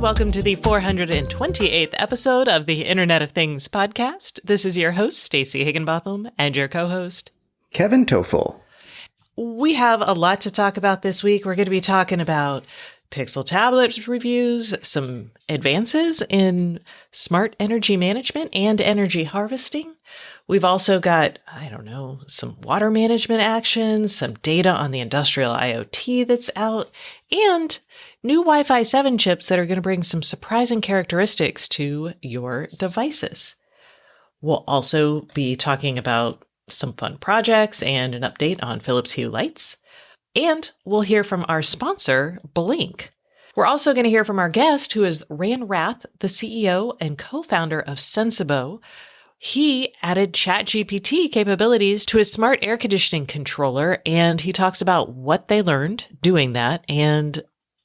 welcome to the 428th episode of the Internet of Things podcast. This is your host, Stacey Higginbotham, and your co-host, Kevin Toffel. We have a lot to talk about this week. We're going to be talking about Pixel tablet reviews, some advances in smart energy management and energy harvesting. We've also got, some water management actions, some data on the industrial IoT that's out, and new Wi-Fi 7 chips that are going to bring some surprising characteristics to your devices. We'll also be talking about some fun projects and an update on Philips Hue lights. And we'll hear from our sponsor, Blink. We're also going to hear from our guest, who is Ran Rath, the CEO and co-founder of Sensibo. He added ChatGPT capabilities to his smart air conditioning controller, and he talks about what they learned doing that and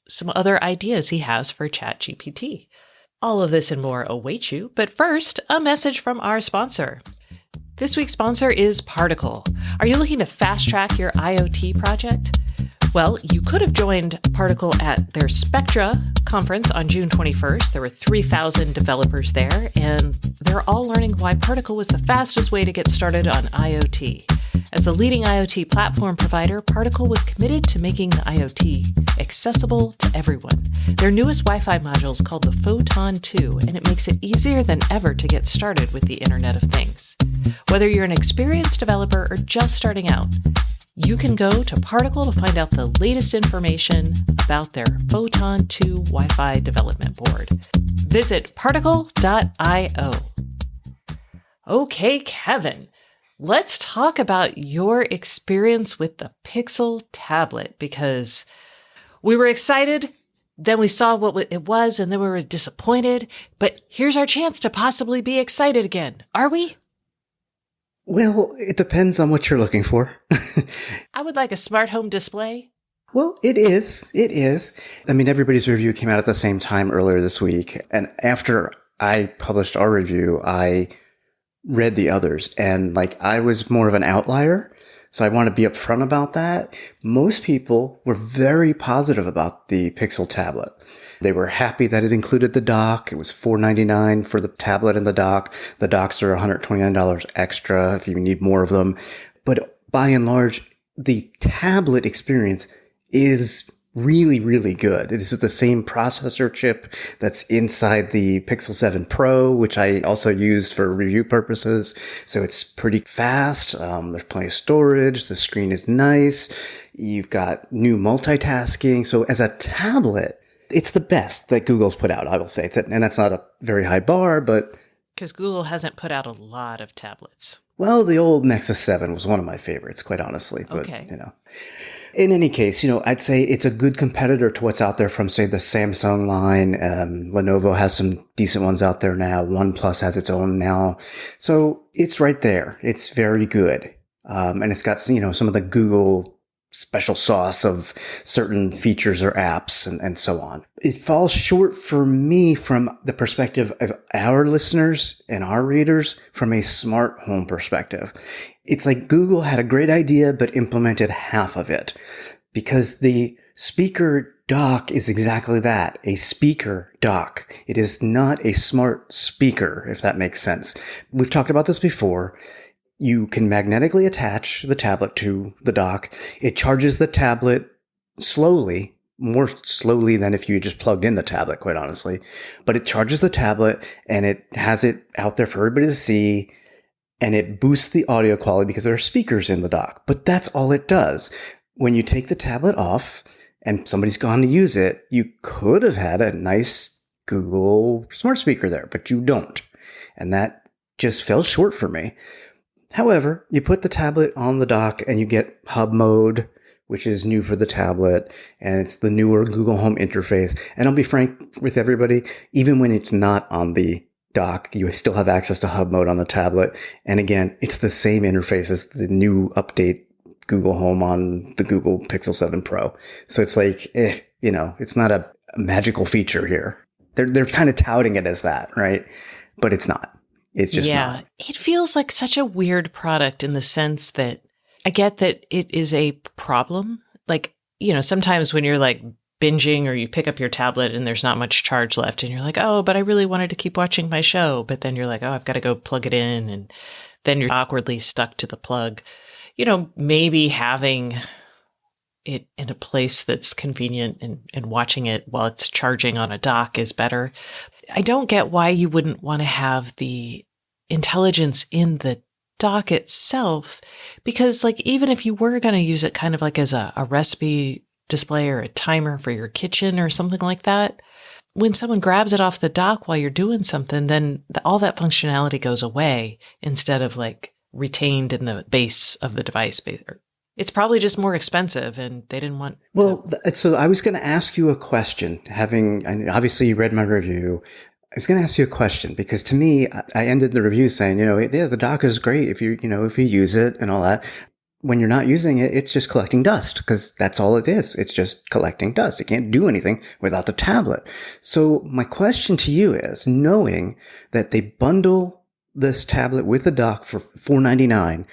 some other ideas he has for ChatGPT. All of this and more await you, but first, a message from our sponsor. This week's sponsor is Particle. Are you looking to fast-track your IoT project? Well, you could have joined Particle at their Spectra conference on June 21st. There were 3,000 developers there, and they're all learning why Particle was the fastest way to get started on IoT. As the leading IoT platform provider, Particle was committed to making the IoT accessible to everyone. Their newest Wi-Fi module is called the Photon 2, and it makes it easier than ever to get started with the Internet of Things. Whether you're an experienced developer or just starting out, you can go to Particle to find out the latest information about their Photon 2 Wi-Fi development board. Visit particle.io. Okay, Kevin, let's talk about your experience with the Pixel tablet, because we were excited, then we saw what it was, and then we were disappointed. But here's our chance to possibly be excited again. Are we? Well, it depends on what you're looking for. I would like a smart home display. Well, it is. It is. I mean, everybody's review came out at the same time earlier this week. And after I published our review, I read the others. And I was more of an outlier. So I want to be upfront about that. Most people were very positive about the Pixel tablet. They were happy that it included the dock. It was $499 for the tablet and the dock. The docks are $129 extra if you need more of them. But by and large, the tablet experience is really, really good. This is the same processor chip that's inside the Pixel 7 Pro, which I also used for review purposes. So it's pretty fast. There's plenty of storage. The screen is nice. You've got new multitasking. So as a tablet, it's the best that Google's put out, I will say. And that's not a very high bar, but... Because Google hasn't put out a lot of tablets. Well, the old Nexus 7 was one of my favorites, quite honestly. But, okay. In any case, I'd say it's a good competitor to what's out there from, say, the Samsung line. Lenovo has some decent ones out there now. OnePlus has its own now. So it's right there. It's very good. And it's got, some of the Google special sauce of certain features or apps and so on. It falls short for me from the perspective of our listeners and our readers from a smart home perspective. It's like Google had a great idea but implemented half of it, because the speaker dock is exactly that, a speaker dock. It is not a smart speaker, if that makes sense. We've talked about this before. You can magnetically attach the tablet to the dock. It charges the tablet slowly, more slowly than if you just plugged in the tablet, quite honestly. But it charges the tablet and it has it out there for everybody to see. And it boosts the audio quality because there are speakers in the dock. But that's all it does. When you take the tablet off and somebody's gone to use it, you could have had a nice Google smart speaker there, but you don't. And that just fell short for me. However, you put the tablet on the dock and you get hub mode, which is new for the tablet, and it's the newer Google Home interface. And I'll be frank with everybody, even when it's not on the dock, you still have access to hub mode on the tablet. And again, it's the same interface as the new update Google Home on the Google Pixel 7 Pro. So it's it's not a magical feature here. They're kind of touting it as that, right? But it's not. It's just not. It feels like such a weird product in the sense that I get that it is a problem. Sometimes when you're binging, or you pick up your tablet and there's not much charge left and you're like, oh, but I really wanted to keep watching my show. But then you're like, oh, I've got to go plug it in. And then you're awkwardly stuck to the plug. Maybe having it in a place that's convenient and watching it while it's charging on a dock is better. I don't get why you wouldn't want to have the intelligence in the dock itself, because like even if you were going to use it kind of like as a recipe display or a timer for your kitchen or something like that, when someone grabs it off the dock while you're doing something, then all that functionality goes away instead of like retained in the base of the device. It's probably just more expensive and they didn't want. So I was going to ask you a question, and obviously you read my review. I was going to ask you a question because to me, I ended the review saying, yeah, the dock is great if you use it and all that. When you're not using it, it's just collecting dust because that's all it is. It's just collecting dust. It can't do anything without the tablet. So my question to you is, knowing that they bundle this tablet with the dock for $499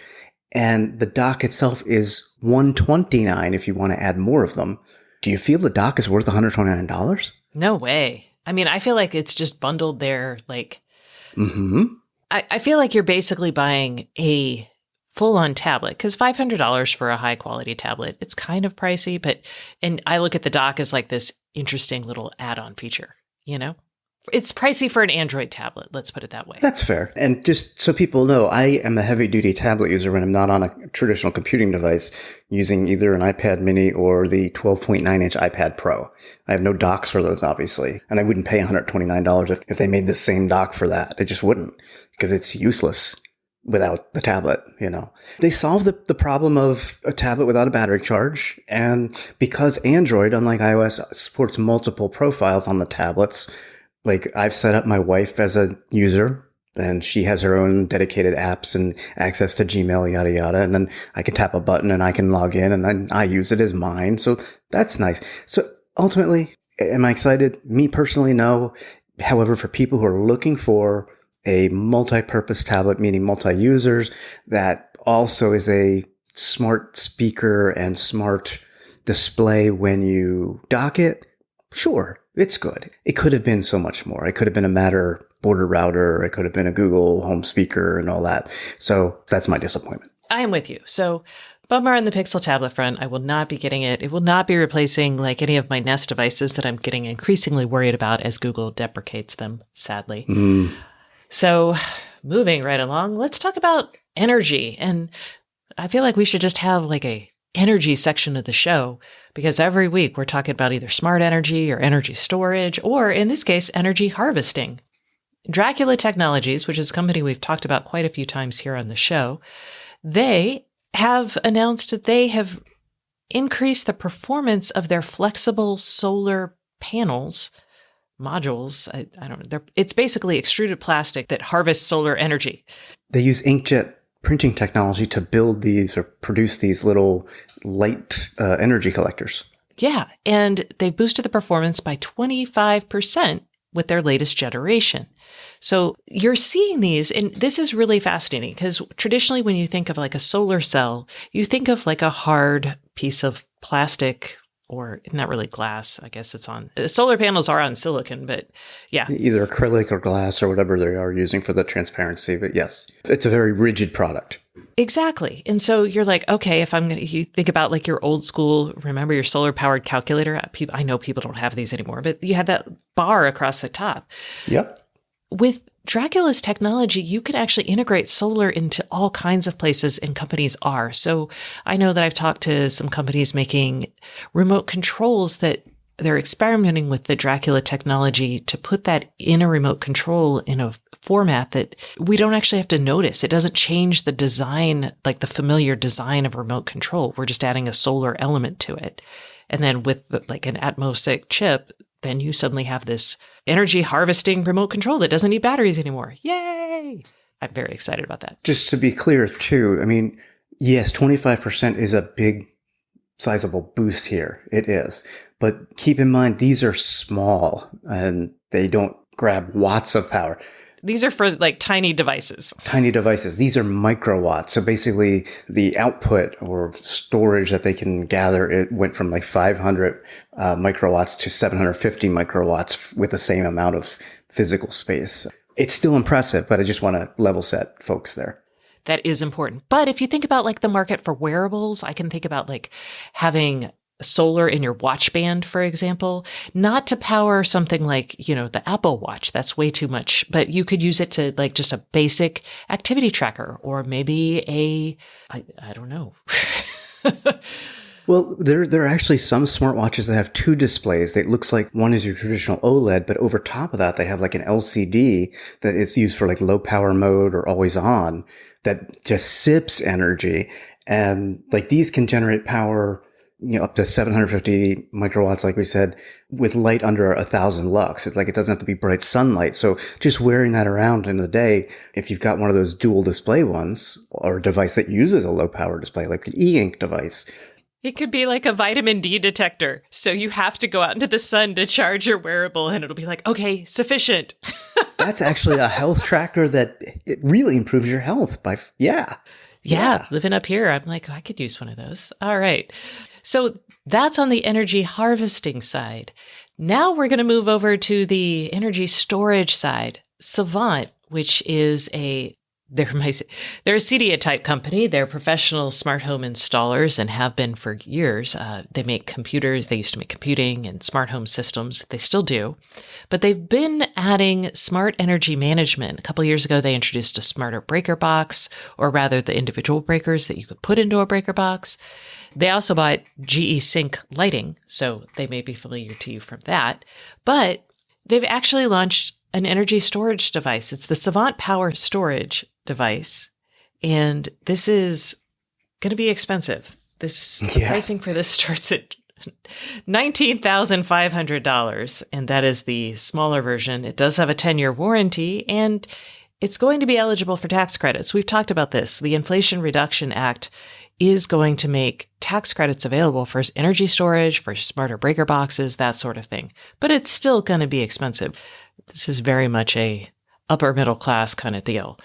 and the dock itself is $129 if you want to add more of them, do you feel the dock is worth $129? No way. I mean, I feel like it's just bundled there. Like, I feel like you're basically buying a full-on tablet because $500 for a high-quality tablet, it's kind of pricey, and I look at the dock as like this interesting little add-on feature, It's pricey for an Android tablet, let's put it that way. That's fair. And just so people know, I am a heavy-duty tablet user when I'm not on a traditional computing device using either an iPad mini or the 12.9-inch iPad Pro. I have no docks for those, obviously. And I wouldn't pay $129 if they made the same dock for that. I just wouldn't because it's useless without the tablet, They solved the problem of a tablet without a battery charge. And because Android, unlike iOS, supports multiple profiles on the tablets, like I've set up my wife as a user and she has her own dedicated apps and access to Gmail, yada, yada. And then I can tap a button and I can log in and then I use it as mine. So that's nice. So ultimately, am I excited? Me personally, no. However, for people who are looking for a multi-purpose tablet, meaning multi-users, that also is a smart speaker and smart display when you dock it, sure, it's good. It could have been so much more. It could have been a Matter border router. It could have been a Google Home speaker and all that. So that's my disappointment. I am with you. So bummer on the Pixel tablet front. I will not be getting it. It will not be replacing like any of my Nest devices that I'm getting increasingly worried about as Google deprecates them, sadly. So moving right along, let's talk about energy. And I feel like we should just have like a energy section of the show because every week we're talking about either smart energy or energy storage, or in this case, energy harvesting. Dracula Technologies, which is a company we've talked about quite a few times here on the show, they have announced that they have increased the performance of their flexible solar panels modules. I don't know. It's basically extruded plastic that harvests solar energy. They use inkjet printing technology to build these or produce these little light energy collectors. Yeah. And they've boosted the performance by 25% with their latest generation. So you're seeing these, and this is really fascinating because traditionally when you think of like a solar cell, you think of like a hard piece of plastic, or not really glass. I guess solar panels are on silicon, but yeah. Either acrylic or glass or whatever they are using for the transparency. But yes, it's a very rigid product. Exactly. And so you're like, okay, you think about like your old school, remember your solar powered calculator? I know people don't have these anymore, but you had that bar across the top. Yep. With Dracula's technology, you can actually integrate solar into all kinds of places, and companies are. So I know that I've talked to some companies making remote controls that they're experimenting with the Dracula technology to put that in a remote control in a format that we don't actually have to notice. It doesn't change the design, like the familiar design of remote control. We're just adding a solar element to it. And then with like an Atmosic chip, then you suddenly have this energy harvesting remote control that doesn't need batteries anymore. Yay! I'm very excited about that. Just to be clear too, I mean, yes, 25% is a big, sizable boost here. It is. But keep in mind, these are small and they don't grab watts of power. These are for like tiny devices. Tiny devices. These are microwatts. So basically the output or storage that they can gather, it went from like 500 microwatts to 750 microwatts with the same amount of physical space. It's still impressive, but I just want to level set folks there. That is important. But if you think about like the market for wearables, I can think about like having solar in your watch band, for example, not to power something like, the Apple Watch. That's way too much, but you could use it to like just a basic activity tracker or maybe I don't know. Well, there are actually some smartwatches that have two displays. It looks like one is your traditional OLED, but over top of that, they have like an LCD that is used for like low power mode or always on that just sips energy. And like these can generate power, up to 750 microwatts, like we said, with light under 1,000 lux. It's like it doesn't have to be bright sunlight. So just wearing that around in the day, if you've got one of those dual display ones or a device that uses a low power display, like an e-ink device, it could be like a vitamin D detector. So you have to go out into the sun to charge your wearable and it'll be like, okay, sufficient. That's actually a health tracker that it really improves your health Yeah. Living up here, I'm like, I could use one of those. All right. So that's on the energy harvesting side. Now we're going to move over to the energy storage side. Savant, which is they're a CEDIA type company. They're professional smart home installers and have been for years. They make computers. They used to make computing and smart home systems. They still do. But they've been adding smart energy management. A couple of years ago, they introduced a smarter breaker box, or rather the individual breakers that you could put into a breaker box. They also bought GE Sync lighting, so they may be familiar to you from that. But they've actually launched an energy storage device. It's the Savant Power Storage device. And this is going to be expensive. The pricing for this starts at $19,500. And that is the smaller version. It does have a 10-year warranty and it's going to be eligible for tax credits. We've talked about this. The Inflation Reduction Act is going to make tax credits available for energy storage, for smarter breaker boxes, that sort of thing. But it's still going to be expensive. This is very much a upper middle class kind of deal.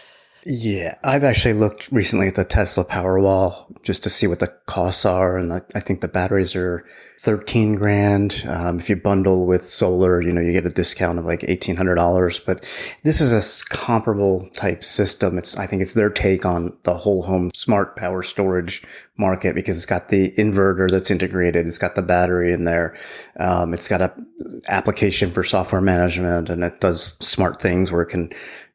Yeah, I've actually looked recently at the Tesla Powerwall just to see what the costs are, and I think the batteries are 13 grand. If you bundle with solar, you get a discount of like $1,800. But this is a comparable type system. I think it's their take on the whole home smart power storage market because it's got the inverter that's integrated. It's got the battery in there. It's got a application for software management, and it does smart things where it can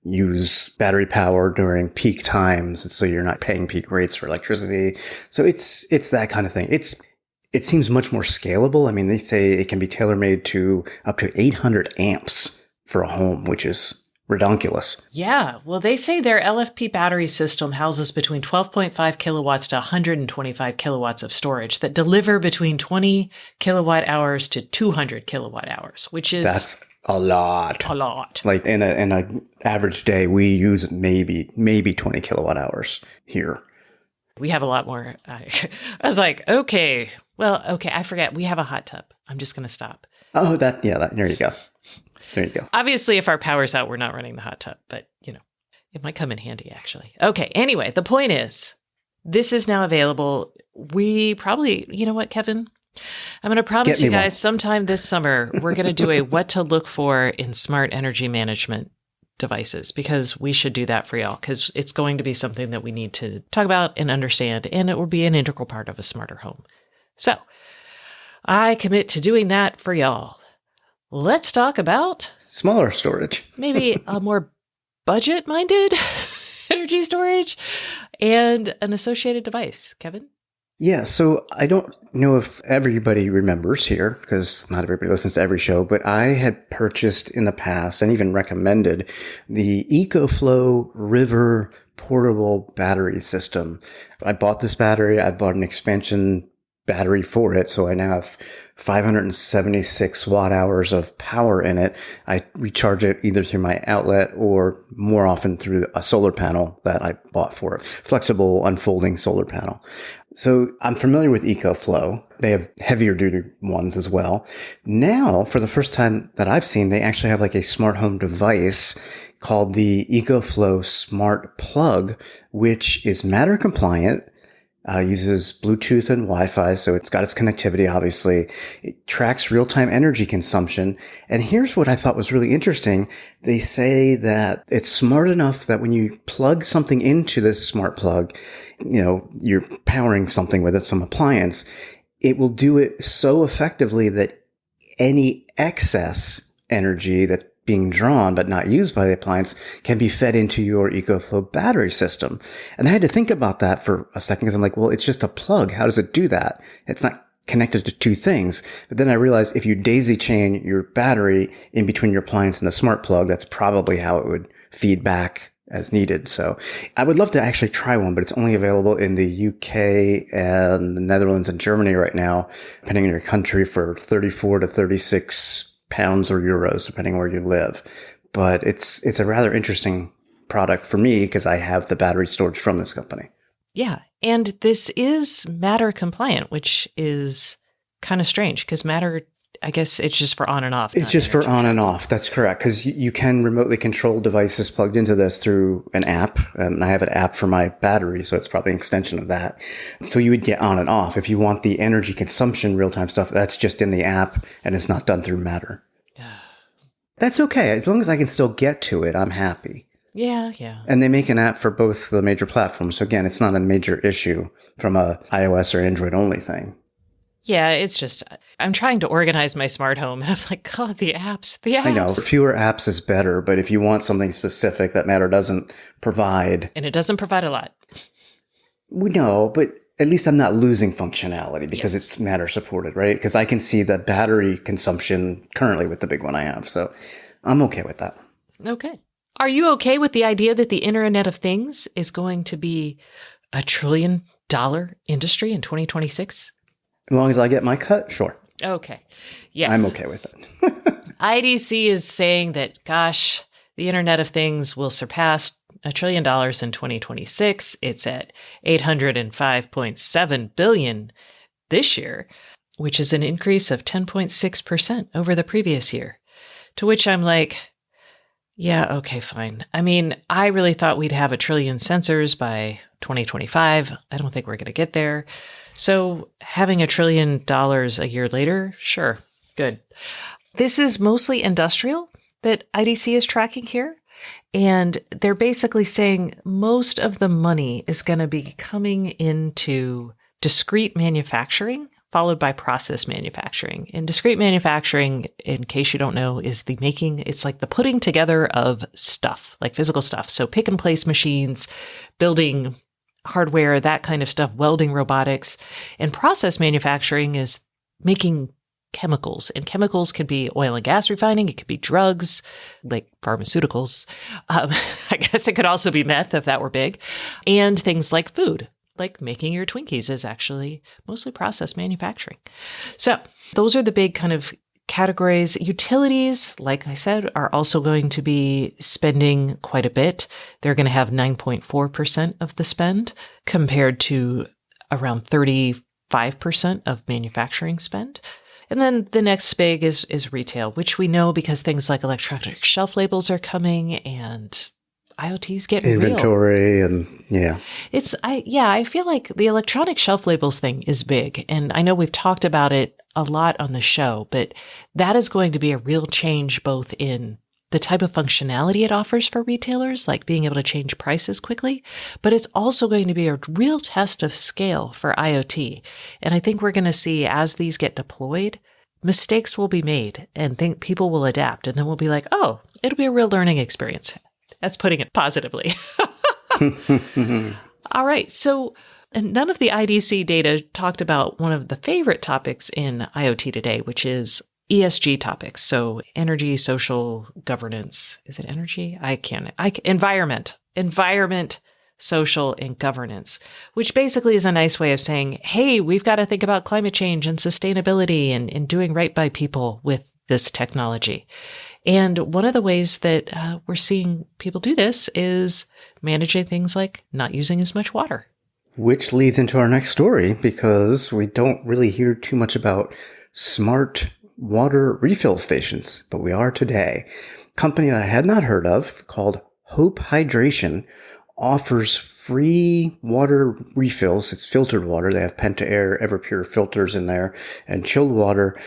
use battery power during peak times, so you're not paying peak rates for electricity. So it's that kind of thing. It seems much more scalable. I mean, they say it can be tailor-made to up to 800 amps for a home, which is redonkulous. Yeah. Well, they say their LFP battery system houses between 12.5 kilowatts to 125 kilowatts of storage that deliver between 20 kilowatt hours to 200 kilowatt hours, which is... That's a lot. A lot. Like in a average day, we use maybe 20 kilowatt hours here. We have a lot more. I was like, okay, I forget. We have a hot tub. I'm just going to stop. Oh, there you go. There you go. Obviously, if our power's out, we're not running the hot tub, but it might come in handy actually. Okay. Anyway, the point is this is now available. We probably, you know what, Kevin? I'm going to promise you guys sometime this summer, we're going to do a what to look for in smart energy management devices, because we should do that for y'all, because it's going to be something that we need to talk about and understand, and it will be an integral part of a smarter home. So I commit to doing that for y'all. Let's talk about smaller storage, maybe a more budget-minded energy storage and an associated device. Kevin? Yeah, so I don't know if everybody remembers here, because not everybody listens to every show, but I had purchased in the past and even recommended the EcoFlow River portable battery system. I bought this battery. I bought an expansion battery for it. So I now have 576 watt hours of power in it. I recharge it either through my outlet or more often through a solar panel that I bought for it. Flexible unfolding solar panel. So I'm familiar with EcoFlow. They have heavier duty ones as well. Now, for the first time that I've seen, they actually have like a smart home device called the EcoFlow Smart Plug, which is Matter compliant, uses Bluetooth and Wi-Fi, so it's got its connectivity, obviously. It tracks real-time energy consumption. And here's what I thought was really interesting. They say that it's smart enough that when you plug something into this smart plug, you're powering something with it, some appliance, it will do it so effectively that any excess energy that's being drawn but not used by the appliance can be fed into your EcoFlow battery system. And I had to think about that for a second because I'm like, well, it's just a plug. How does it do that? It's not connected to two things. But then I realized if you daisy chain your battery in between your appliance and the smart plug, that's probably how it would feed back as needed. So I would love to actually try one, but it's only available in the UK and the Netherlands and Germany right now, depending on your country, for 34 to 36 pounds or euros, depending on where you live. But it's a rather interesting product for me because I have the battery storage from this company. Yeah. And this is Matter compliant, which is kind of strange because Matter, I guess it's just for on and off. It's just for on and off. That's correct. Because you can remotely control devices plugged into this through an app. And I have an app for my battery, so it's probably an extension of that. So you would get on and off. If you want the energy consumption real-time stuff, that's just in the app and it's not done through Matter. That's okay. As long as I can still get to it, I'm happy. Yeah. And they make an app for both the major platforms. So again, it's not a major issue from a iOS or Android only thing. Yeah, it's just, I'm trying to organize my smart home and I'm like, God, the apps. I know, fewer apps is better, but if you want something specific that Matter doesn't provide. And it doesn't provide a lot. We know, but at least I'm not losing functionality because it's Matter supported, right? Because I can see the battery consumption currently with the big one I have. So I'm okay with that. Okay. Are you okay with the idea that the Internet of Things is going to be $1 trillion industry in 2026? As long as I get my cut, sure. Okay. Yes. I'm okay with it. IDC is saying that, gosh, the Internet of Things will surpass $1 trillion in 2026. It's at $805.7 billion this year, which is an increase of 10.6% over the previous year. To which I'm like, yeah, okay, fine. I mean, I really thought we'd have 1 trillion sensors by 2025. I don't think we're going to get there. So having $1 trillion a year later, sure, good. This is mostly industrial that IDC is tracking here. And they're basically saying most of the money is going to be coming into discrete manufacturing, followed by process manufacturing. And discrete manufacturing, in case you don't know, is the making, it's like the putting together of stuff, like physical stuff. So pick and place machines, building hardware, that kind of stuff, welding robotics. And process manufacturing is making chemicals, and chemicals could be oil and gas refining. It could be drugs, like pharmaceuticals. I guess it could also be meth if that were big, and things like food, like making your Twinkies is actually mostly process manufacturing. So those are the big kind of categories. Utilities, like I said, are also going to be spending quite a bit. They're going to have 9.4% of the spend compared to around 35% of manufacturing spend. And then the next big is retail, which we know because things like electronic shelf labels are coming and IoT's getting inventory real. And yeah. I feel like the electronic shelf labels thing is big. And I know we've talked about it a lot on the show, but that is going to be a real change both in the type of functionality it offers for retailers, like being able to change prices quickly, but it's also going to be a real test of scale for IoT. And I think we're going to see as these get deployed, mistakes will be made and people will adapt. And then we'll be like, oh, it'll be a real learning experience. That's putting it positively. All right. So none of the IDC data talked about one of the favorite topics in IoT today, which is ESG topics. So energy, social governance. Is it energy? Environment, social, and governance, which basically is a nice way of saying, hey, we've got to think about climate change and sustainability and doing right by people with this technology. And one of the ways that we're seeing people do this is managing things like not using as much water. Which leads into our next story, because we don't really hear too much about smart water refill stations, but we are today. A company that I had not heard of called Hope Hydration offers free water refills. It's filtered water. They have Penta-Air, Everpure filters in there and chilled water.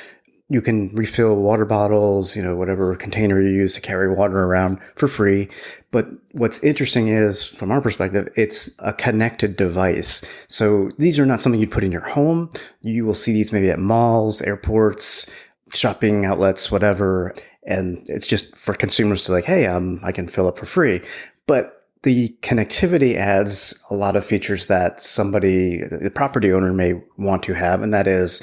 You can refill water bottles, whatever container you use to carry water around for free. But what's interesting is, from our perspective, it's a connected device. So these are not something you'd put in your home. You will see these maybe at malls, airports, shopping outlets, whatever. And it's just for consumers to hey, I can fill up for free. But the connectivity adds a lot of features that the property owner may want to have, and that is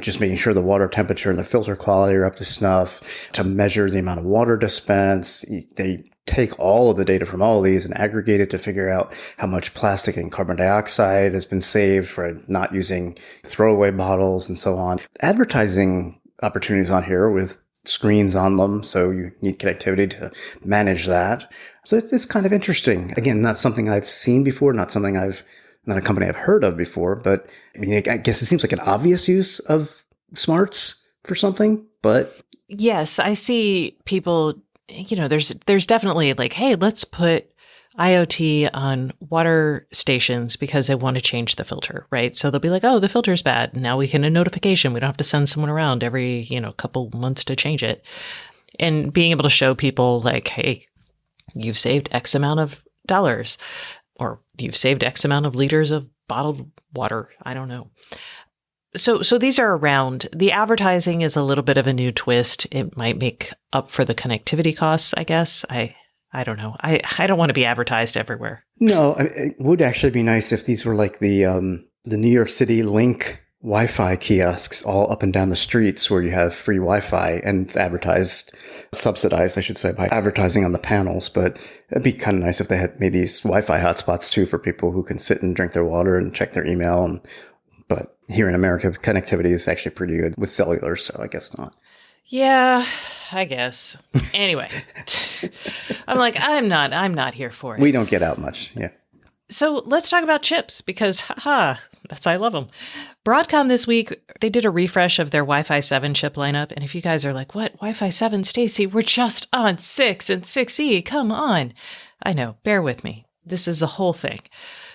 just making sure the water temperature and the filter quality are up to snuff, to measure the amount of water dispensed. They take all of the data from all of these and aggregate it to figure out how much plastic and carbon dioxide has been saved for not using throwaway bottles and so on. Advertising opportunities on here with screens on them, so you need connectivity to manage that. So it's kind of interesting. Again, not something I've seen before, not a company I've heard of before, but I guess it seems like an obvious use of smarts for something, but. Yes, I see people, there's definitely hey, let's put IoT on water stations because they want to change the filter, right? So they'll be like, oh, the filter's bad. Now we can a notification. We don't have to send someone around every, couple months to change it. And being able to show people hey, you've saved X amount of dollars, or you've saved X amount of liters of bottled water. I don't know. So these are around. The advertising is a little bit of a new twist. It might make up for the connectivity costs, I guess. I don't know. I don't want to be advertised everywhere. No, it would actually be nice if these were like the New York City Link Wi-Fi kiosks all up and down the streets where you have free Wi-Fi, and it's subsidized, I should say, by advertising on the panels. But it'd be kind of nice if they had made these Wi-Fi hotspots too for people who can sit and drink their water and check their email. But here in America, connectivity is actually pretty good with cellular, so I guess not. Yeah, I guess. Anyway, I'm not here for it. We don't get out much. Yeah. So let's talk about chips, because I love them. Broadcom this week, they did a refresh of their Wi-Fi 7 chip lineup. And if you guys are like, what, Wi-Fi 7, Stacy? We're just on 6 and 6E. Come on. I know. Bear with me. This is a whole thing.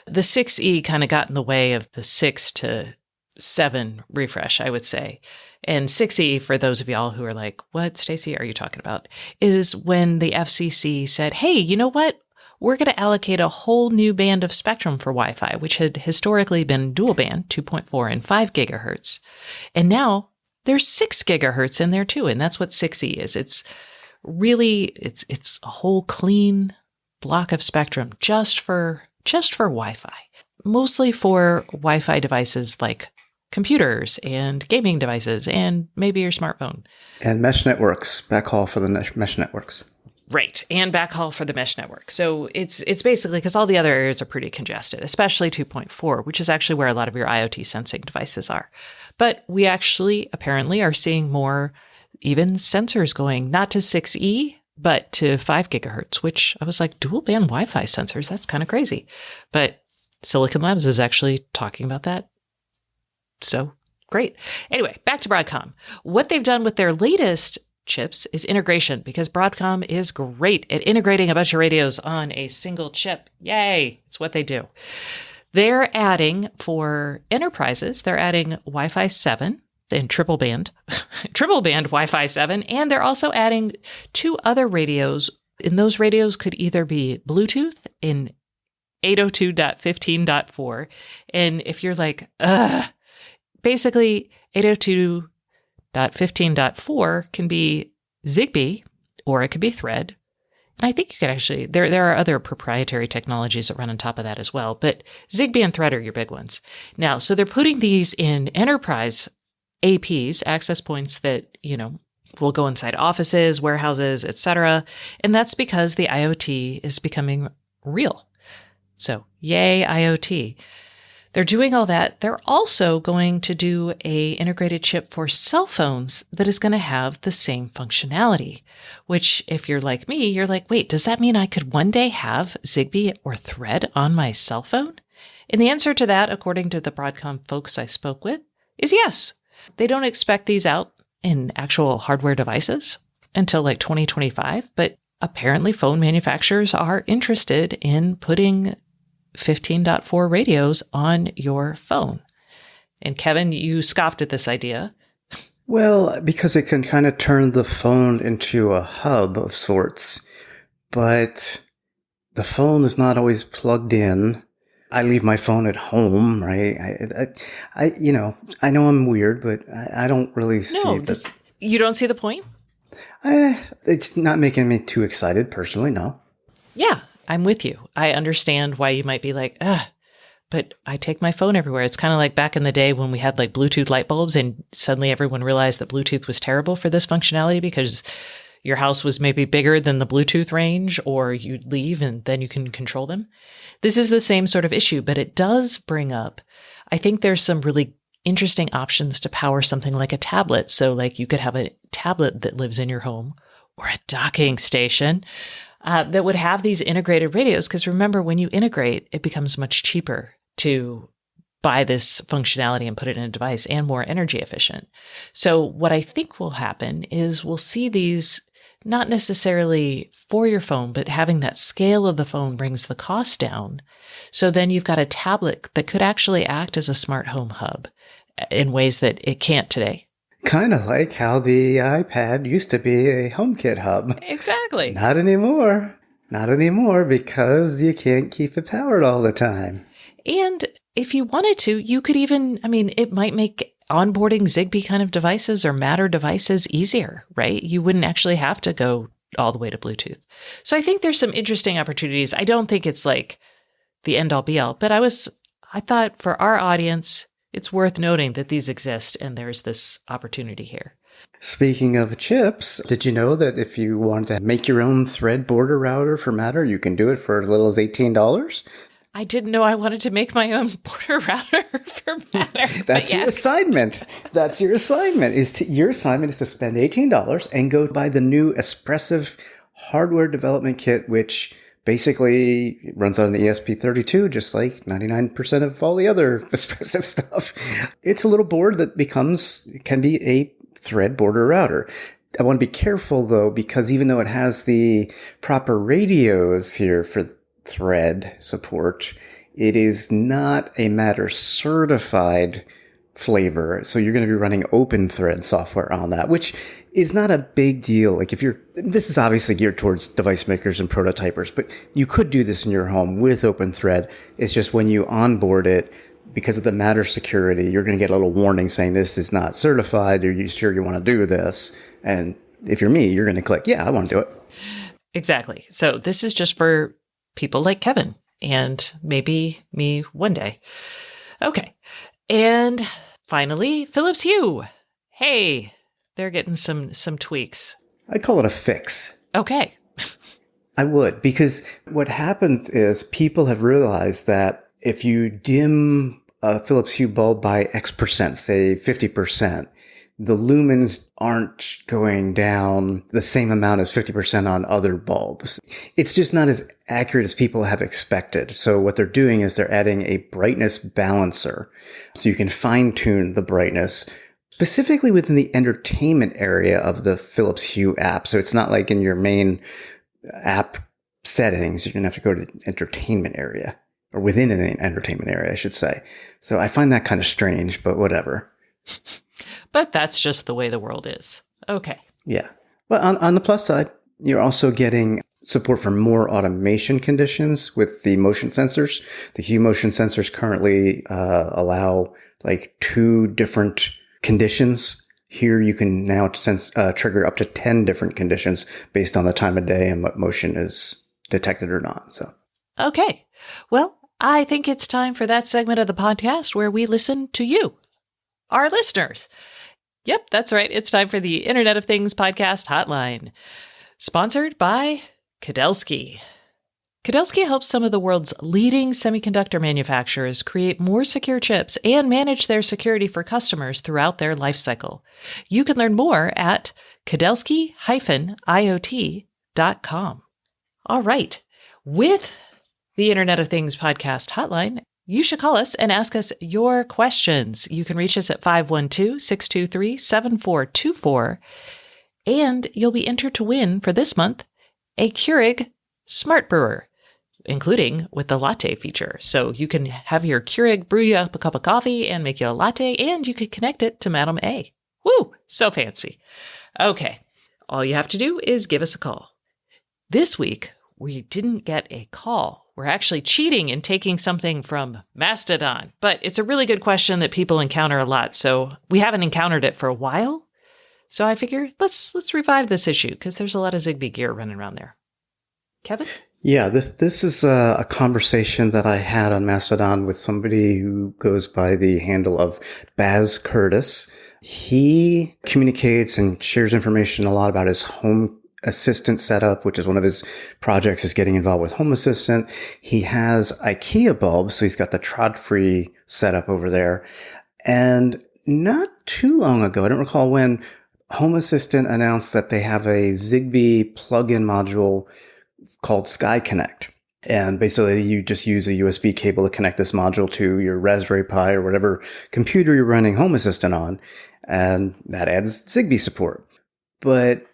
The 6E kind of got in the way of the 6 to 7 refresh, I would say. And 6E, for those of y'all who are like, what, Stacy, are you talking about? Is when the FCC said, hey, you know what? We're going to allocate a whole new band of spectrum for Wi-Fi, which had historically been dual band, 2.4 and 5 gigahertz. And now there's 6 gigahertz in there too. And that's what 6E is. It's really, it's a whole clean block of spectrum just for Wi-Fi, mostly for Wi-Fi devices like computers and gaming devices and maybe your smartphone. And mesh networks, backhaul for the mesh networks. Right. And backhaul for the mesh network. So it's basically because all the other areas are pretty congested, especially 2.4, which is actually where a lot of your IoT sensing devices are. But we actually apparently are seeing more even sensors going not to 6E, but to 5 gigahertz, which I was like, dual band Wi-Fi sensors, that's kind of crazy. But Silicon Labs is actually talking about that. So great. Anyway, back to Broadcom. What they've done with their latest chips is integration, because Broadcom is great at integrating a bunch of radios on a single chip. Yay! It's what they do. They're adding, for enterprises, they're adding Wi-Fi 7 in triple band Wi-Fi 7, and they're also adding 2 other radios. And those radios could either be Bluetooth in 802.15.4, and if you're like, basically 802.15.4 can be Zigbee, or it could be Thread. And I think you could actually, there are other proprietary technologies that run on top of that as well, but Zigbee and Thread are your big ones. Now, so they're putting these in enterprise APs, access points that, will go inside offices, warehouses, etc. And that's because the IoT is becoming real. So yay, IoT. They're doing all that. They're also going to do a integrated chip for cell phones that is going to have the same functionality, which if you're like me, you're like, wait, does that mean I could one day have Zigbee or Thread on my cell phone? And the answer to that, according to the Broadcom folks I spoke with, is yes. They don't expect these out in actual hardware devices until like 2025, but apparently phone manufacturers are interested in putting 15.4 radios on your phone. And Kevin, you scoffed at this idea. Well, because it can kind of turn the phone into a hub of sorts, but the phone is not always plugged in. I leave my phone at home, right? I know I'm weird, but I don't really see that. You don't see the point? It's not making me too excited personally, no. Yeah, I'm with you. I understand why you might be like, but I take my phone everywhere. It's kind of like back in the day when we had like Bluetooth light bulbs and suddenly everyone realized that Bluetooth was terrible for this functionality because your house was maybe bigger than the Bluetooth range, or you'd leave and then you can control them. This is the same sort of issue, but it does bring up, I think there's some really interesting options to power something like a tablet. So like you could have a tablet that lives in your home or a docking station that would have these integrated radios. Because remember, when you integrate, it becomes much cheaper to buy this functionality and put it in a device and more energy efficient. So what I think will happen is we'll see these not necessarily for your phone, but having that scale of the phone brings the cost down. So then you've got a tablet that could actually act as a smart home hub in ways that it can't today. Kind of like how the iPad used to be a HomeKit hub. Exactly. Not anymore. Not anymore because you can't keep it powered all the time. And if you wanted to, you could even, it might make onboarding Zigbee kind of devices or Matter devices easier, right? You wouldn't actually have to go all the way to Bluetooth. So I think there's some interesting opportunities. I don't think it's like the end all be all, but I thought for our audience, it's worth noting that these exist and there's this opportunity here. Speaking of chips, did you know that if you want to make your own Thread border router for Matter, you can do it for as little as $18? I didn't know I wanted to make my own border router for Matter. That's your assignment. That's your assignment. Your assignment is to spend $18 and go buy the new Espressive hardware development kit, which basically runs on the ESP32, just like 99% of all the other Espressive stuff. It's a little board that can be a Thread border router. I want to be careful though, because even though it has the proper radios here for Thread support, it is not a Matter certified flavor. So you're going to be running open thread software on that, which is not a big deal. Like this is obviously geared towards device makers and prototypers, but you could do this in your home with open thread. It's just when you onboard it, because of the Matter security, you're going to get a little warning saying this is not certified. Are you sure you want to do this? And if you're me, you're going to click, yeah, I want to do it. Exactly. So this is just for people like Kevin and maybe me one day. Okay. And finally, Philips Hue. Hey, they're getting some tweaks. I call it a fix. Okay. I would, because what happens is people have realized that if you dim a Philips Hue bulb by X%, say 50%, the lumens aren't going down the same amount as 50% on other bulbs. It's just not as accurate as people have expected. So what they're doing is they're adding a brightness balancer. So you can fine tune the brightness specifically within the entertainment area of the Philips Hue app. So it's not like in your main app settings, you're going to have to go to the entertainment area, or within an entertainment area, I should say. So I find that kind of strange, but whatever. But that's just the way the world is. Okay. Yeah. Well, on the plus side, you're also getting support for more automation conditions with the motion sensors. The Hue motion sensors currently allow like 2 different conditions. Here you can now trigger up to 10 different conditions based on the time of day and what motion is detected or not. So, okay. Well, I think it's time for that segment of the podcast where we listen to you, our listeners. Yep, that's right. It's time for the Internet of Things podcast hotline, sponsored by Kadelsky. Kudelski helps some of the world's leading semiconductor manufacturers create more secure chips and manage their security for customers throughout their life cycle. You can learn more at kudelski-iot.com. All right. With the Internet of Things podcast hotline, you should call us and ask us your questions. You can reach us at 512-623-7424, and you'll be entered to win for this month a Keurig Smart Brewer, including with the latte feature. So you can have your Keurig brew you up a cup of coffee and make you a latte, and you could connect it to Madam A. Woo! So fancy. Okay. All you have to do is give us a call. This week, we didn't get a call. We're actually cheating and taking something from Mastodon, but it's a really good question that people encounter a lot. So we haven't encountered it for a while. So I figure let's revive this issue because there's a lot of Zigbee gear running around there. Kevin? Yeah, this is a conversation that I had on Mastodon with somebody who goes by the handle of Baz Curtis. He communicates and shares information a lot about his home assistant setup, which is one of his projects, is getting involved with Home Assistant. He has IKEA bulbs, so he's got the trod-free setup over there. And not too long ago, I don't recall when, Home Assistant announced that they have a Zigbee plug-in module called Sky Connect. And basically you just use a USB cable to connect this module to your Raspberry Pi or whatever computer you're running Home Assistant on. And that adds Zigbee support. But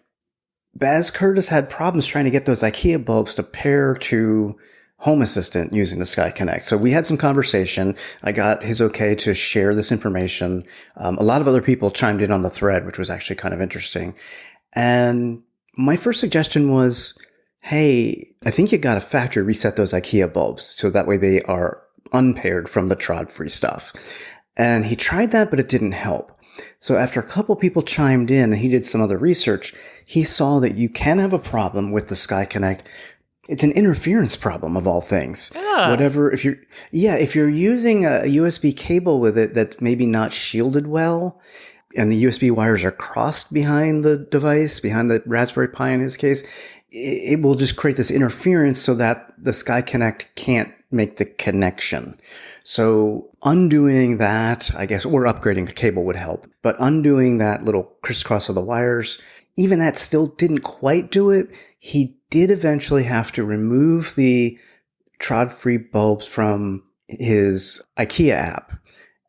Baz Curtis had problems trying to get those IKEA bulbs to pair to Home Assistant using the Sky Connect. So we had some conversation. I got his okay to share this information. A lot of other people chimed in on the thread, which was actually kind of interesting. And my first suggestion was, hey, I think you got to factory reset those IKEA bulbs so that way they are unpaired from the trod-free stuff. And he tried that, but it didn't help. So after a couple people chimed in and he did some other research, he saw that you can have a problem with the Sky Connect. It's an interference problem of all things. If you're using a USB cable with it that's maybe not shielded well, and the USB wires are crossed behind the device, behind the Raspberry Pi in his case, it will just create this interference so that the Sky Connect can't make the connection. So undoing that, I guess, or upgrading the cable would help. But undoing that little crisscross of the wires, even that still didn't quite do it. He did eventually have to remove the trod-free bulbs from his IKEA app.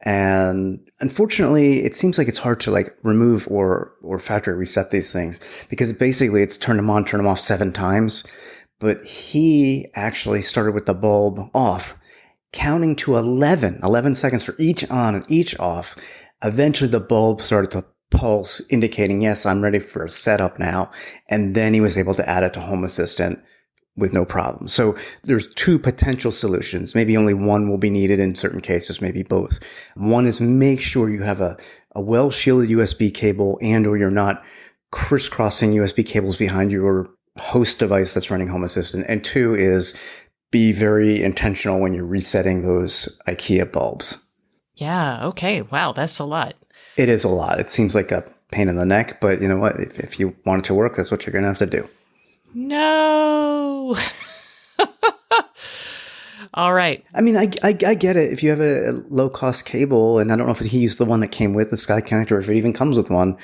And unfortunately, it seems like it's hard to remove or factory reset these things because basically it's turn them on, turn them off 7 times. But he actually started with the bulb off, counting to 11 seconds for each on and each off. Eventually the bulb started to pulse, indicating, yes, I'm ready for a setup now. And then he was able to add it to Home Assistant with no problem. So there's 2 potential solutions. Maybe only one will be needed in certain cases, maybe both. One is make sure you have a well-shielded USB cable and or you're not crisscrossing USB cables behind your host device that's running Home Assistant. And 2 is be very intentional when you're resetting those IKEA bulbs. Yeah. Okay. Wow. That's a lot. It is a lot. It seems like a pain in the neck, but you know what? If you want it to work, that's what you're going to have to do. No. All right. I mean, I get it. If you have a low-cost cable, and I don't know if he used the one that came with the Sky Connector or if it even comes with one,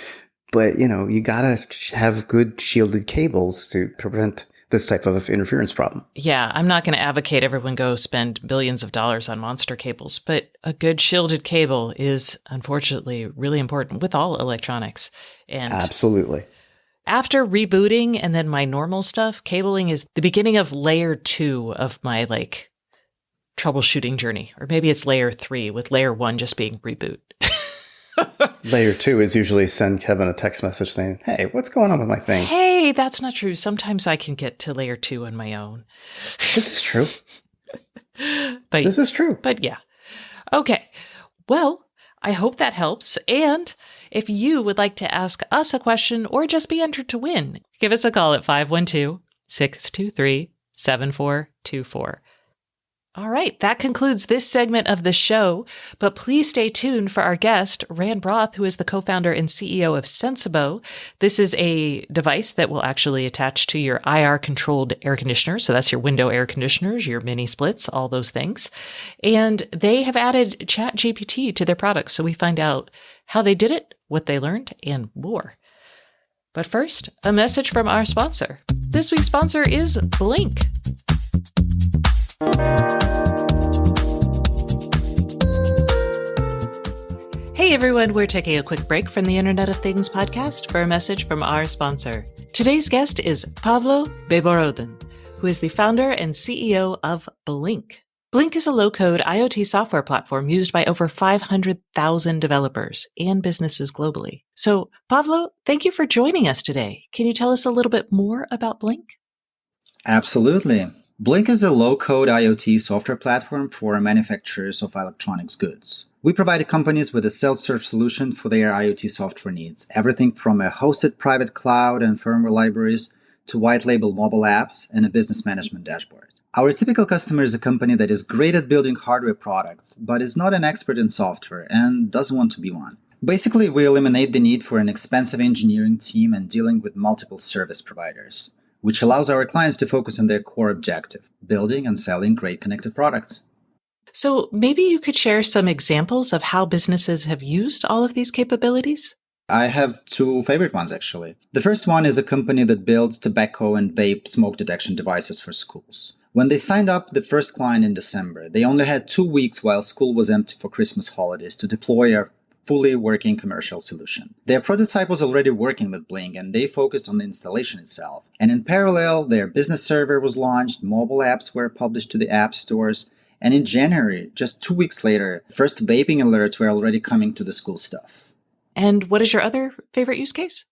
but, you got to have good shielded cables to prevent this type of interference problem. Yeah, I'm not going to advocate everyone go spend billions of dollars on monster cables, but a good shielded cable is unfortunately really important with all electronics. And absolutely. After rebooting and then my normal stuff, cabling is the beginning of layer 2 of my troubleshooting journey. Or maybe it's layer 3 with layer 1 just being reboot. Layer 2 is usually send Kevin a text message saying, hey, what's going on with my thing? Hey, that's not true. Sometimes I can get to layer 2 on my own. This is true. This is true. But yeah. Okay. Well, I hope that helps. And if you would like to ask us a question or just be entered to win, give us a call at 512-623-7424. All right, that concludes this segment of the show, but please stay tuned for our guest, Rand Roth, who is the co-founder and CEO of Sensibo. This is a device that will actually attach to your IR-controlled air conditioner, so that's your window air conditioners, your mini splits, all those things. And they have added ChatGPT to their products, so we find out how they did it, what they learned, and more. But first, a message from our sponsor. This week's sponsor is Blink. Hey everyone, we're taking a quick break from the Internet of Things podcast for a message from our sponsor. Today's guest is Pavlo Beborodin, who is the founder and CEO of Blink. Blink is a low-code IoT software platform used by over 500,000 developers and businesses globally. So, Pavlo, thank you for joining us today. Can you tell us a little bit more about Blink? Absolutely. Blink is a low-code IoT software platform for manufacturers of electronics goods. We provide companies with a self-serve solution for their IoT software needs, everything from a hosted private cloud and firmware libraries to white-label mobile apps and a business management dashboard. Our typical customer is a company that is great at building hardware products, but is not an expert in software and doesn't want to be one. Basically, we eliminate the need for an expensive engineering team and dealing with multiple service providers, which allows our clients to focus on their core objective, building and selling great connected products. So maybe you could share some examples of how businesses have used all of these capabilities? I have two favorite ones, actually. The first one is a company that builds tobacco and vape smoke detection devices for schools. When they signed up the first client in December, they only had 2 weeks while school was empty for Christmas holidays to deploy a fully working commercial solution. Their prototype was already working with Blink, and they focused on the installation itself. And in parallel, their business server was launched, mobile apps were published to the app stores, and in January, just 2 weeks later, first vaping alerts were already coming to the school stuff. And what is your other favorite use case?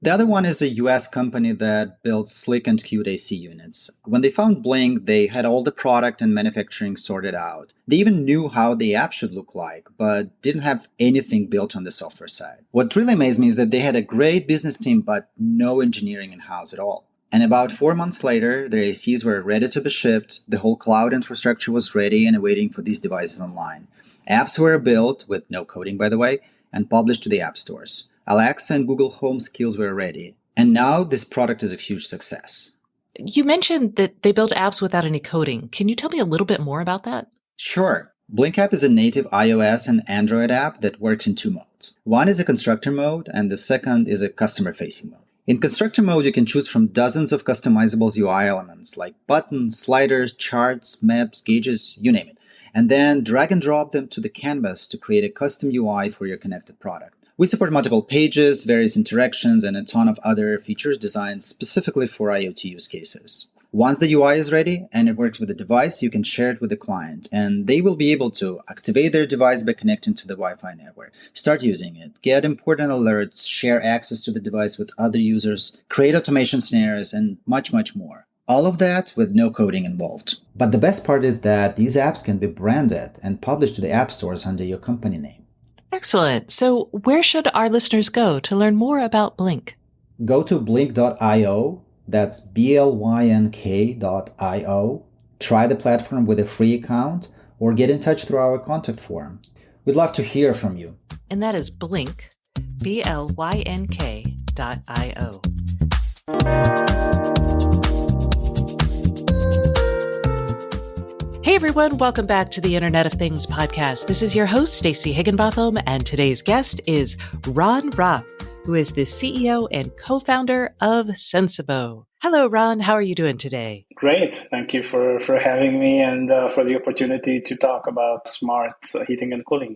The other one is a US company that builds slick and cute AC units. When they found Blink, they had all the product and manufacturing sorted out. They even knew how the app should look like, but didn't have anything built on the software side. What really amazed me is that they had a great business team, but no engineering in-house at all. And about 4 months later, their ACs were ready to be shipped, the whole cloud infrastructure was ready and waiting for these devices online. Apps were built, with no coding by the way, and published to the app stores. Alexa and Google Home skills were ready. And now this product is a huge success. You mentioned that they built apps without any coding. Can you tell me a little bit more about that? Sure. Blink app is a native iOS and Android app that works in 2 modes. One is a constructor mode, and the second is a customer-facing mode. In constructor mode, you can choose from dozens of customizable UI elements like buttons, sliders, charts, maps, gauges, you name it, and then drag and drop them to the canvas to create a custom UI for your connected product. We support multiple pages, various interactions, and a ton of other features designed specifically for IoT use cases. Once the UI is ready and it works with the device, you can share it with the client, and they will be able to activate their device by connecting to the Wi-Fi network, start using it, get important alerts, share access to the device with other users, create automation scenarios, and much, much more. All of that with no coding involved. But the best part is that these apps can be branded and published to the app stores under your company name. Excellent. So where should our listeners go to learn more about Blink? Go to blink.io, that's blynk.io, try the platform with a free account, or get in touch through our contact form. We'd love to hear from you. And that is Blink, blynk.io. Hey everyone, welcome back to the Internet of Things podcast. This is your host, Stacey Higginbotham, and today's guest is Ron Roth, who is the CEO and co-founder of Sensibo. Hello, Ron. How are you doing today? Great. Thank you for having me and for the opportunity to talk about smart heating and cooling.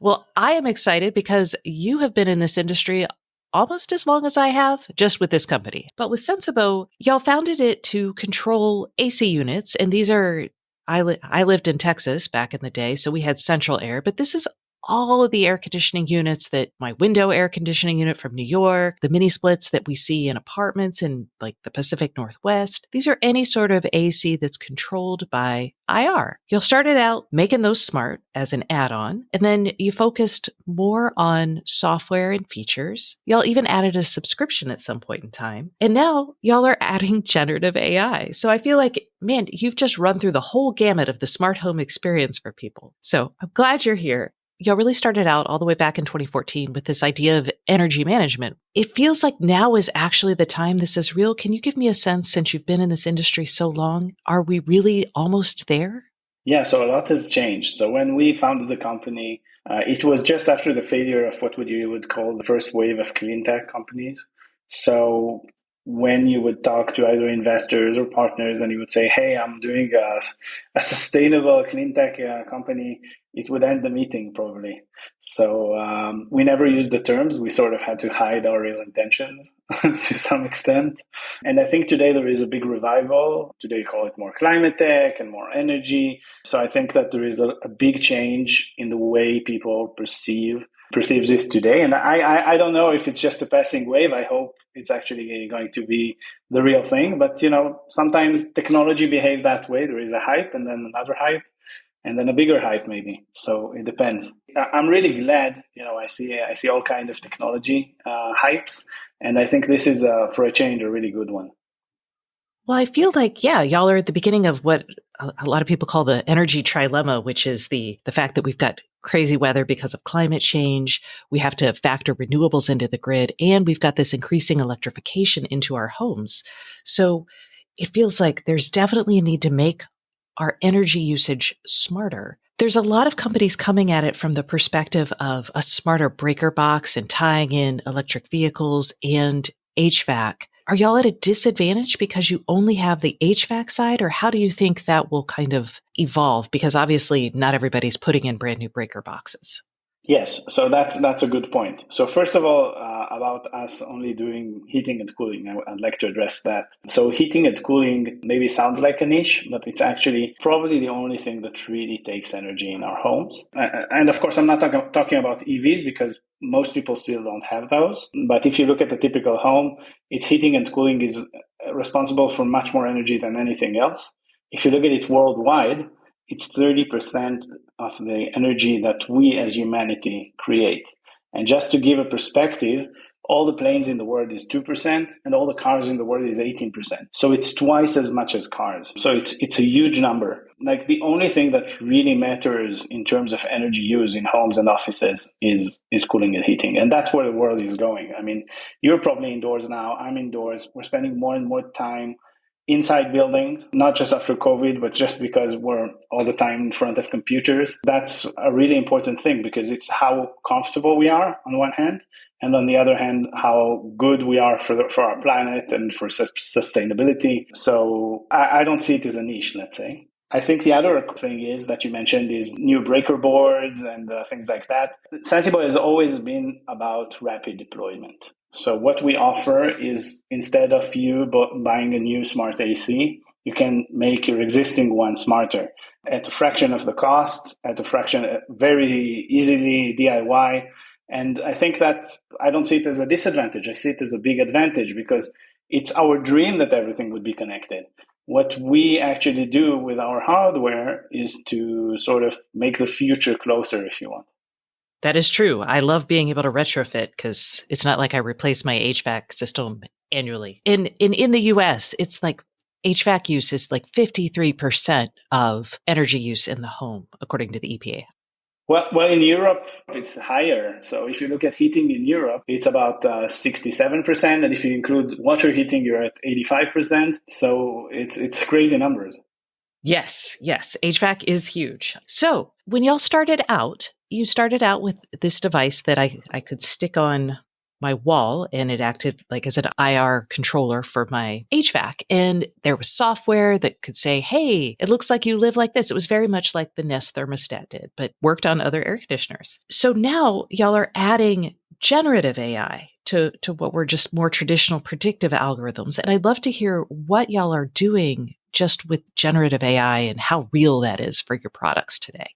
Well, I am excited because you have been in this industry almost as long as I have, just with this company. But with Sensibo, y'all founded it to control AC units, and these are I lived in Texas back in the day, so we had central air, but this is all of the air conditioning units that my window air conditioning unit from New York, the mini splits that we see in apartments in like the Pacific Northwest. These are any sort of AC that's controlled by IR. You'll start it out making those smart as an add-on, and then you focused more on software and features. Y'all even added a subscription at some point in time. And now y'all are adding generative AI. So I feel like, man, you've just run through the whole gamut of the smart home experience for people. So I'm glad you're here. Y'all really started out all the way back in 2014 with this idea of energy management. It feels like now is actually the time this is real. Can you give me a sense, since you've been in this industry so long, are we really almost there? Yeah, so a lot has changed. So when we founded the company, it was just after the failure of what you would call the first wave of clean tech companies. So when you would talk to either investors or partners and you would say, hey, I'm doing a sustainable clean tech company, it would end the meeting probably. So we never used the terms. We sort of had to hide our real intentions to some extent. And I think today there is a big revival. Today you call it more climate tech and more energy. So I think that there is a big change in the way people perceives this today. And I don't know if it's just a passing wave. I hope it's actually going to be the real thing. But, sometimes technology behaves that way. There is a hype and then another hype and then a bigger hype maybe. So it depends. I'm really glad, I see all kinds of technology hypes. And I think this is, for a change, a really good one. Well, I feel like, yeah, y'all are at the beginning of what a lot of people call the energy trilemma, which is the fact that we've got crazy weather because of climate change. We have to factor renewables into the grid, and we've got this increasing electrification into our homes. So it feels like there's definitely a need to make our energy usage smarter. There's a lot of companies coming at it from the perspective of a smarter breaker box and tying in electric vehicles and HVAC. Are y'all at a disadvantage because you only have the HVAC side, or how do you think that will kind of evolve? Because obviously not everybody's putting in brand new breaker boxes. Yes, so that's a good point. So first of all, about us only doing heating and cooling, I'd like to address that. So heating and cooling maybe sounds like a niche, but it's actually probably the only thing that really takes energy in our homes. And of course, I'm not talking about EVs because most people still don't have those. But if you look at the typical home, its heating and cooling is responsible for much more energy than anything else. If you look at it worldwide, it's 30% of the energy that we as humanity create. And just to give a perspective, all the planes in the world is 2% and all the cars in the world is 18%. So it's twice as much as cars. So it's a huge number. Like the only thing that really matters in terms of energy use in homes and offices is cooling and heating. And that's where the world is going. I mean, you're probably indoors now. I'm indoors. We're spending more and more time inside buildings, not just after COVID, but just because we're all the time in front of computers. That's a really important thing because it's how comfortable we are on one hand, and on the other hand, how good we are for our planet and for sustainability. So I don't see it as a niche, let's say. I think the other thing is that you mentioned is new breaker boards and things like that. Sensible has always been about rapid deployment. So what we offer is instead of you buying a new smart AC, you can make your existing one smarter at a fraction of the cost, at a fraction, very easily DIY. And I think that I don't see it as a disadvantage. I see it as a big advantage because it's our dream that everything would be connected. What we actually do with our hardware is to sort of make the future closer, if you want. That is true. I love being able to retrofit because it's not like I replace my HVAC system annually. In the US, it's like HVAC use is like 53% of energy use in the home, according to the EPA. Well, in Europe, it's higher. So if you look at heating in Europe, it's about 67%. And if you include water heating, you're at 85%. So it's crazy numbers. Yes. HVAC is huge. So when y'all started out, you started out with this device that I could stick on my wall and it acted like as an IR controller for my HVAC. And there was software that could say, hey, it looks like you live like this. It was very much like the Nest thermostat did, but worked on other air conditioners. So now y'all are adding generative AI to what were just more traditional predictive algorithms. And I'd love to hear what y'all are doing just with generative AI and how real that is for your products today.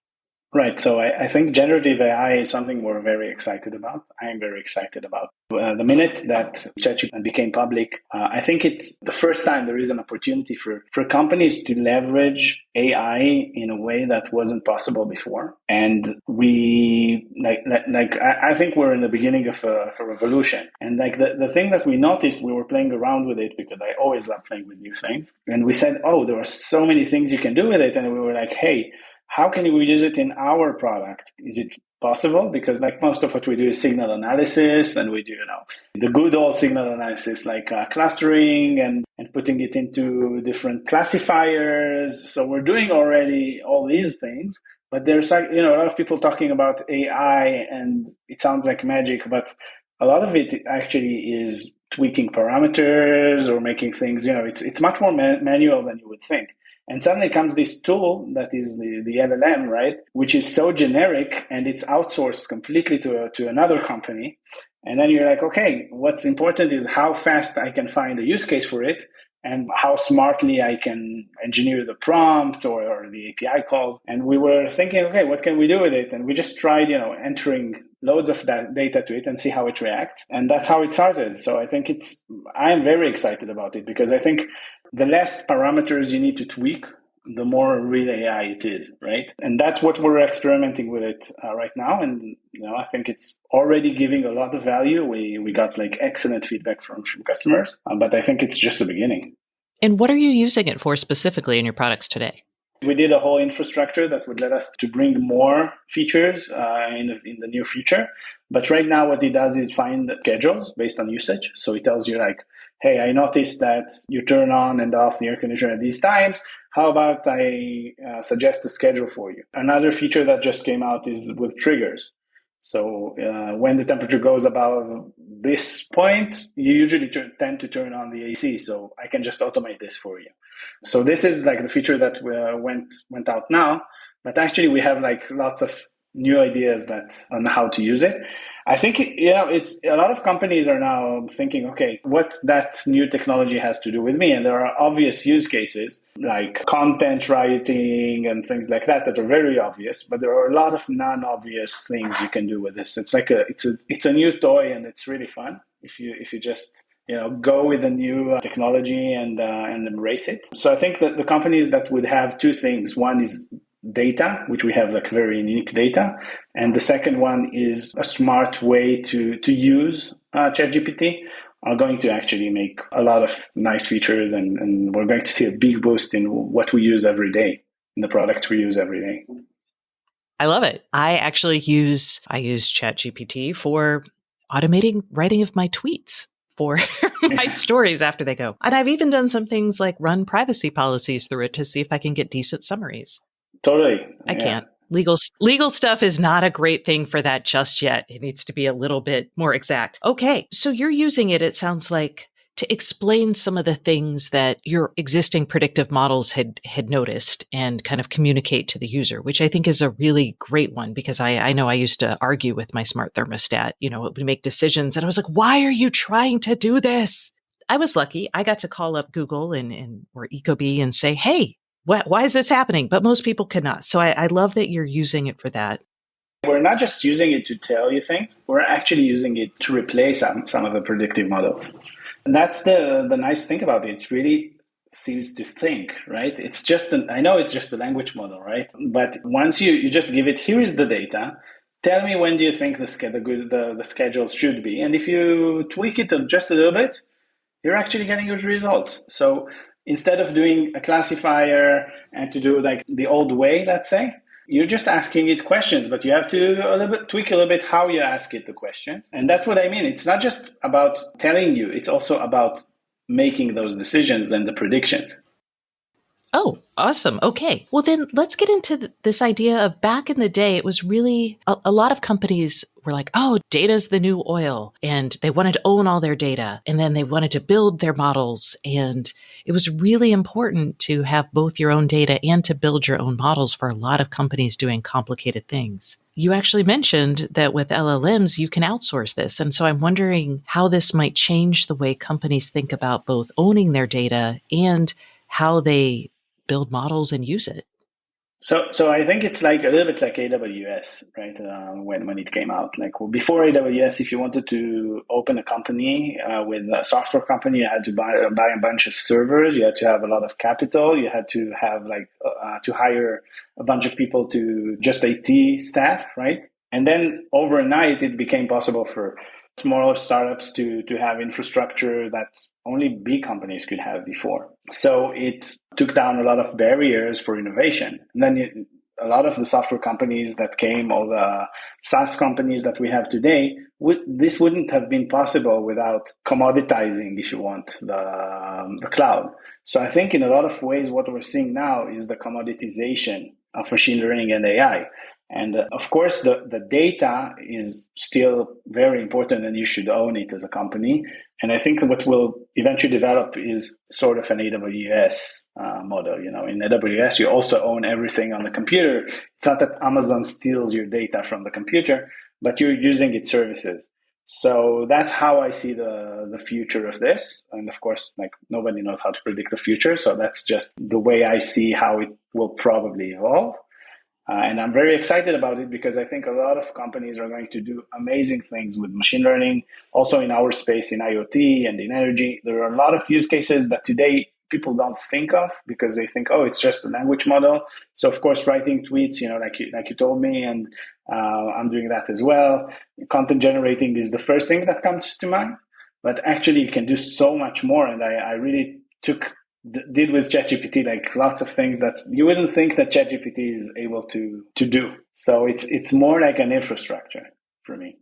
Right. So I think generative AI is something we're very excited about. I am very excited about. The minute that ChatGPT became public, I think it's the first time there is an opportunity for companies to leverage AI in a way that wasn't possible before. And we I think we're in the beginning of a revolution. And like the thing that we noticed, we were playing around with it because I always love playing with new things. And we said, oh, there are so many things you can do with it. And we were like, hey, how can we use it in our product? Is it possible? Because like most of what we do is signal analysis, and we do, the good old signal analysis, like clustering and putting it into different classifiers. So we're doing already all these things, but there's like, a lot of people talking about AI and it sounds like magic, but a lot of it actually is tweaking parameters or making things, it's much more manual than you would think. And suddenly comes this tool that is the LLM, right? Which is so generic and it's outsourced completely to another company. And then you're like, okay, what's important is how fast I can find a use case for it and how smartly I can engineer the prompt or the API calls. And we were thinking, okay, what can we do with it? And we just tried, entering loads of that data to it and see how it reacts. And that's how it started. So I think I am very excited about it because I think the less parameters you need to tweak, the more real AI it is, right? And that's what we're experimenting with it right now. And, I think it's already giving a lot of value. We got like excellent feedback from customers, but I think it's just the beginning. And what are you using it for specifically in your products today? We did a whole infrastructure that would let us to bring more features in the near future. But right now what it does is find schedules based on usage. So it tells you like, hey, I noticed that you turn on and off the air conditioner at these times. How about I suggest a schedule for you? Another feature that just came out is with triggers. So when the temperature goes above this point, you usually tend to turn on the AC. So I can just automate this for you. So this is like the feature that went out now, but actually we have like lots of new ideas on how to use it. I think it's a lot of companies are now thinking, okay, what that new technology has to do with me, and there are obvious use cases like content writing and things like that are very obvious, but there are a lot of non-obvious things you can do with this. It's like it's a new toy, and it's really fun if you just go with the new technology and embrace it. So I think that the companies that would have two things, one is data, which we have like very unique data. And the second one is a smart way to use ChatGPT are going to actually make a lot of nice features. And we're going to see a big boost in what we use every day, in the products we use every day. I love it. I actually use ChatGPT for automating writing of my tweets for my stories after they go. And I've even done some things like run privacy policies through it to see if I can get decent summaries. Totally. I can't. Legal stuff is not a great thing for that just yet. It needs to be a little bit more exact. Okay. So you're using it sounds like, to explain some of the things that your existing predictive models had noticed and kind of communicate to the user, which I think is a really great one because I know I used to argue with my smart thermostat. It would make decisions and I was like, why are you trying to do this? I was lucky. I got to call up Google or Ecobee and say, hey, why is this happening? But most people could not. So I love that you're using it for that. We're not just using it to tell you things. We're actually using it to replace some of the predictive models. And that's the nice thing about it. It really seems to think, right? I know it's just a language model, right? But once you just give it, here is the data. Tell me when do you think the schedules should be. And if you tweak it just a little bit, you're actually getting good results. So instead of doing a classifier and to do like the old way, let's say, you're just asking it questions, but you have to tweak a little bit how you ask it the questions. And that's what I mean. It's not just about telling you, it's also about making those decisions and the predictions. Oh, awesome. Okay. Well, then let's get into this idea of back in the day, it was really a lot of companies were like, oh, data's the new oil. And they wanted to own all their data. And then they wanted to build their models. And it was really important to have both your own data and to build your own models for a lot of companies doing complicated things. You actually mentioned that with LLMs, you can outsource this. And so I'm wondering how this might change the way companies think about both owning their data and how they build models and use it. So I think it's like a little bit like AWS, right? When it came out, like before AWS, if you wanted to open a company with a software company, you had to buy a bunch of servers. You had to have a lot of capital. You had to have to hire a bunch of people to just IT staff, right? And then overnight, it became possible for smaller startups to have infrastructure that only big companies could have before. So it took down a lot of barriers for innovation. And then a lot of the software companies that came, all the SaaS companies that we have today, this wouldn't have been possible without commoditizing, if you want, the cloud. So I think in a lot of ways, what we're seeing now is the commoditization of machine learning and AI. And of course, the data is still very important and you should own it as a company. And I think what will eventually develop is sort of an AWS model. You know, in AWS, you also own everything on the computer. It's not that Amazon steals your data from the computer, but you're using its services. So that's how I see the future of this. And of course, like nobody knows how to predict the future. So that's just the way I see how it will probably evolve. And I'm very excited about it because I think a lot of companies are going to do amazing things with machine learning. Also in our space, in IoT and in energy, there are a lot of use cases that today people don't think of because they think, oh, it's just a language model. So of course, writing tweets, you know, like you told me, and I'm doing that as well. Content generating is the first thing that comes to mind, but actually you can do so much more. And I really did with ChatGPT like lots of things that you wouldn't think that ChatGPT is able to do. So it's more like an infrastructure for me.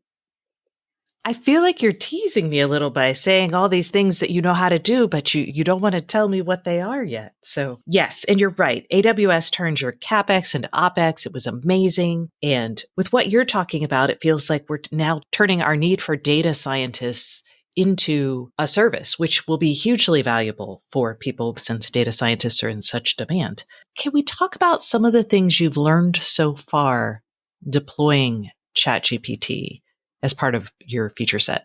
I feel like you're teasing me a little by saying all these things that you know how to do, but you don't want to tell me what they are yet. So yes, and you're right. AWS turns your CapEx into OpEx. It was amazing. And with what you're talking about, it feels like we're now turning our need for data scientists into a service, which will be hugely valuable for people since data scientists are in such demand. Can we talk about some of the things you've learned so far deploying ChatGPT as part of your feature set?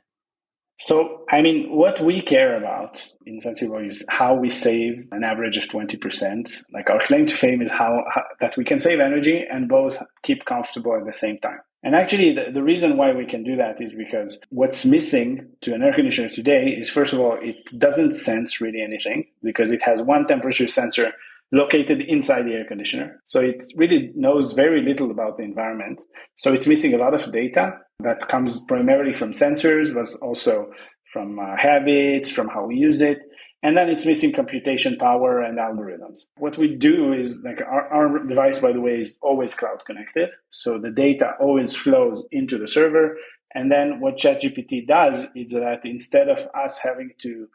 So, I mean, what we care about in Sensible is how we save an average of 20%. Like our claim to fame is how that we can save energy and both keep comfortable at the same time. And actually, the reason why we can do that is because what's missing to an air conditioner today is, first of all, it doesn't sense really anything because it has one temperature sensor located inside the air conditioner. So it really knows very little about the environment. So it's missing a lot of data that comes primarily from sensors, but also from habits, from how we use it. And then it's missing computation power and algorithms. What we do is, like our device, by the way, is always cloud connected. So the data always flows into the server. And then what ChatGPT does is that instead of us having to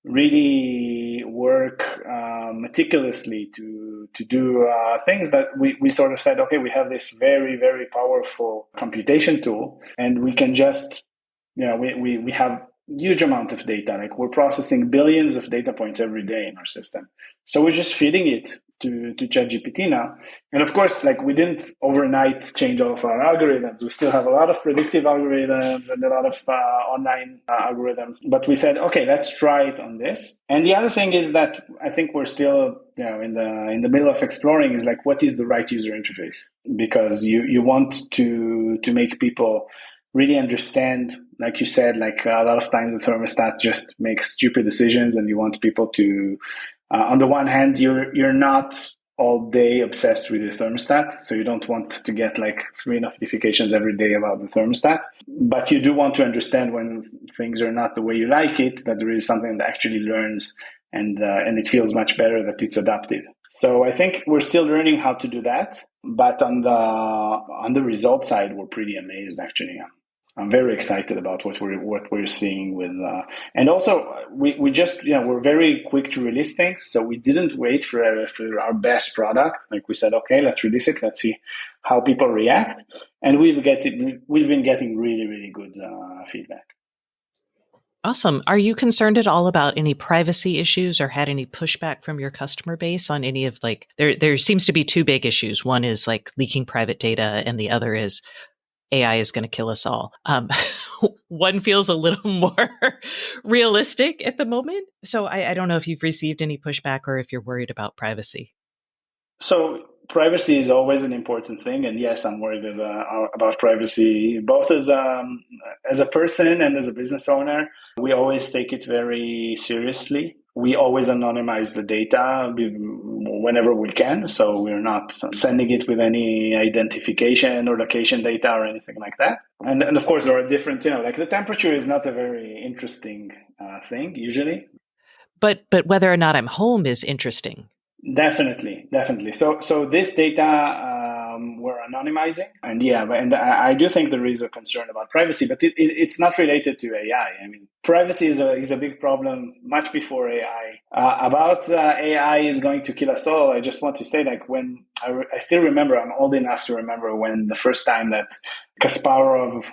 really work meticulously to do things, that we sort of said, okay, we have this very, very powerful computation tool, and we can just, you know, we have huge amount of data. Like we're processing billions of data points every day in our system. So we're just feeding it to ChatGPT now. And of course, like we didn't overnight change all of our algorithms. We still have a lot of predictive algorithms and a lot of online algorithms. But we said, okay, let's try it on this. And the other thing is that I think we're still, you know, in the middle of exploring is like, what is the right user interface? Because you want to make people really understand, like you said, like a lot of times the thermostat just makes stupid decisions, and you want people to, on the one hand, you're not all day obsessed with your thermostat, so you don't want to get like 3 notifications every day about the thermostat, but you do want to understand when things are not the way you like it, that there is something that actually learns and it feels much better, that it's adaptive. So I think we're still learning how to do that, but on the result side, we're pretty amazed actually. I'm very excited about what we're seeing with, and also we just, you know, we're very quick to release things, so we didn't wait for our best product. Like we said, okay, let's release it, let's see how people react, and we've been getting really, really good feedback. Awesome. Are you concerned at all about any privacy issues or had any pushback from your customer base on any of, like, there seems to be two big issues. One is like leaking private data, and the other is AI is going to kill us all. One feels a little more realistic at the moment. So I don't know if you've received any pushback or if you're worried about privacy. So privacy is always an important thing, and yes, I'm worried about privacy, both as a person and as a business owner. We always take it very seriously. We always anonymize the data whenever we can, so we're not sending it with any identification or location data or anything like that. And of course, there are different, like the temperature is not a very interesting thing usually. But whether or not I'm home is interesting. Definitely. So this data we're anonymizing, and I do think there is a concern about privacy, but it's not related to AI. I mean, privacy is a big problem much before AI. About AI is going to kill us all. I just want to say, like, when I still remember, I'm old enough to remember when the first time that Kasparov,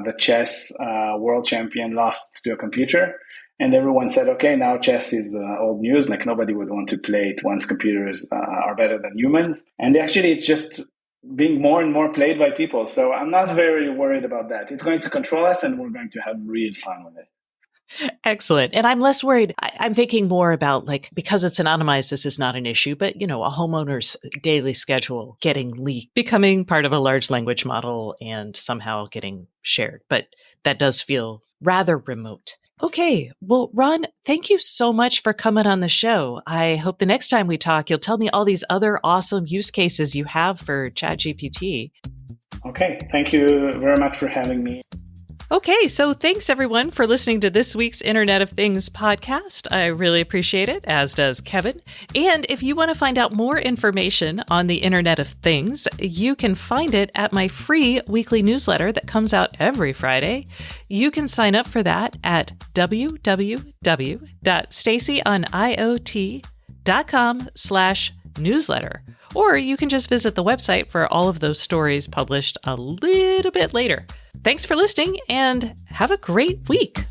the chess world champion, lost to a computer. And everyone said, okay, now chess is old news. Like nobody would want to play it once computers are better than humans. And actually, it's just being more and more played by people. So I'm not very worried about that. It's going to control us and we're going to have real fun with it. Excellent. And I'm less worried. I'm thinking more about, like, because it's anonymized, this is not an issue, but, a homeowner's daily schedule getting leaked, becoming part of a large language model and somehow getting shared. But that does feel rather remote. Okay. Well, Ron, thank you so much for coming on the show. I hope the next time we talk, you'll tell me all these other awesome use cases you have for ChatGPT. Okay. Thank you very much for having me. Okay, so thanks everyone for listening to this week's Internet of Things podcast. I really appreciate it, as does Kevin. And if you want to find out more information on the Internet of Things, you can find it at my free weekly newsletter that comes out every Friday. You can sign up for that at www.stacyoniot.com/newsletter. Or you can just visit the website for all of those stories published a little bit later. Thanks for listening and have a great week.